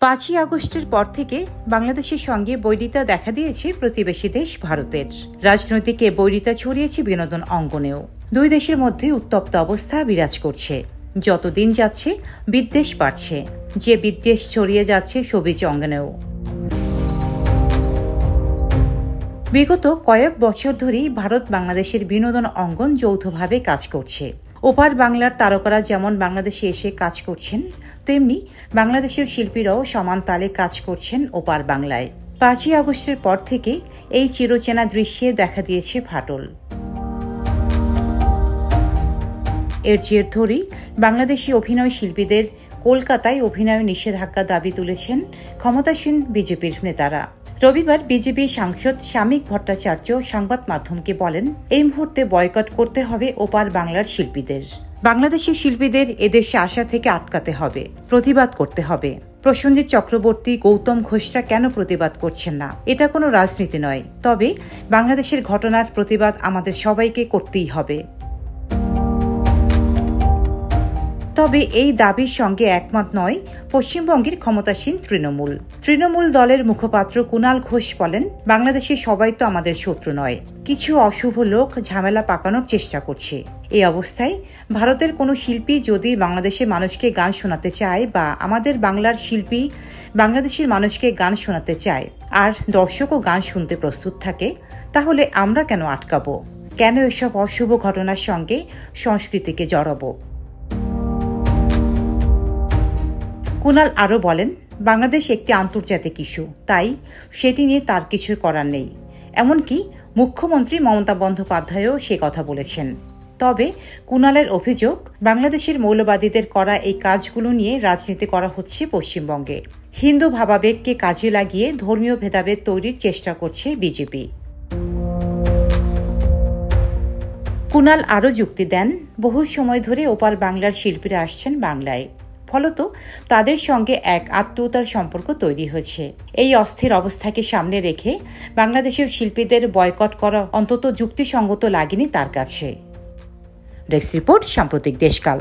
5ই আগস্টের পর থেকে বাংলাদেশের সঙ্গে বৈরিতা দেখা দিয়েছে প্রতিবেশী দেশ ভারতের। রাজনৈতিক এ বৈরিতা ছড়িয়েছে বিনোদন অঙ্গনেও। দুই দেশের মধ্যে উত্তপ্ত অবস্থা বিরাজ করছে। যত দিন যাচ্ছে বিদ্বেষ বাড়ছে, যে বিদ্বেষ ছড়িয়ে যাচ্ছে শোবিজ অঙ্গনেও। বিগত কয়েক বছর ধরেই ভারত বাংলাদেশের বিনোদন অঙ্গন যৌথভাবে কাজ করছে। ওপার বাংলার তারকারা যেমন বাংলাদেশে এসে কাজ করছেন, তেমনি বাংলাদেশের শিল্পীরাও সমান তালে কাজ করছেন ওপার বাংলায়। 5ই আগস্টের পর থেকে এই চিরচেনা দৃশ্যে দেখা দিয়েছে ফাটল। এর জের ধরেই বাংলাদেশি অভিনয় শিল্পীদের কলকাতায় অভিনয় নিষেধাজ্ঞা দাবি তুলেছেন ক্ষমতাসীন বিজেপির নেতারা। রবিবার বিজেপি সাংসদ শামীক ভট্টাচার্য সংবাদ মাধ্যমকে বলেন, এই মুহূর্তে বয়কট করতে হবে ওপার বাংলার শিল্পীদের। বাংলাদেশের শিল্পীদের এদেশে আসা থেকে আটকাতে হবে, প্রতিবাদ করতে হবে। প্রসেনজিৎ চক্রবর্তী, গৌতম ঘোষরা কেন প্রতিবাদ করছেন না? এটা কোনো রাজনীতি নয়, তবে বাংলাদেশের ঘটনার প্রতিবাদ আমাদের সবাইকে করতেই হবে। তবে এই দাবির সঙ্গে একমত নয় পশ্চিমবঙ্গের ক্ষমতাসীন তৃণমূল দলের মুখপাত্র কুণাল ঘোষ বলেন, বাংলাদেশের সবাই তো আমাদের শত্রু নয়, কিছু অশুভ লোক ঝামেলা পাকানোর চেষ্টা করছে। এই অবস্থায় ভারতের কোনো শিল্পী যদি বাংলাদেশের মানুষকে গান শোনাতে চায় বা আমাদের বাংলার শিল্পী বাংলাদেশের মানুষকে গান শোনাতে চায় আর দর্শকও গান শুনতে প্রস্তুত থাকে, তাহলে আমরা কেন আটকাবো? কেন এসব অশুভ ঘটনার সঙ্গে সংস্কৃতিকে জড়াবো? কুণাল আরও বলেন, বাংলাদেশ একটি আন্তর্জাতিক ইস্যু, তাই সেটি নিয়ে তার কিছু করার নেই। এমনকি মুখ্যমন্ত্রী মমতা বন্দ্যোপাধ্যায়ও সে কথা বলেছেন। তবে কুণালের অভিযোগ, বাংলাদেশের মৌলবাদীদের করা এই কাজগুলো নিয়ে রাজনীতি করা হচ্ছে পশ্চিমবঙ্গে। হিন্দু ভাবাবেগকে কাজে লাগিয়ে ধর্মীয় ভেদাভেদ তৈরির চেষ্টা করছে বিজেপি। কুণাল আরও যুক্তি দেন, বহু সময় ধরে ওপার বাংলার শিল্পীরা আসছেন বাংলায়, ফলত তাদের সঙ্গে এক আত্মীয়তার সম্পর্ক তৈরি হয়েছে। এই অস্থির অবস্থাকে সামনে রেখে বাংলাদেশের শিল্পীদের বয়কট করা অন্তত যুক্তিসঙ্গত লাগেনি তার কাছে। ডেস্ক রিপোর্ট, সাম্প্রতিক দেশকাল।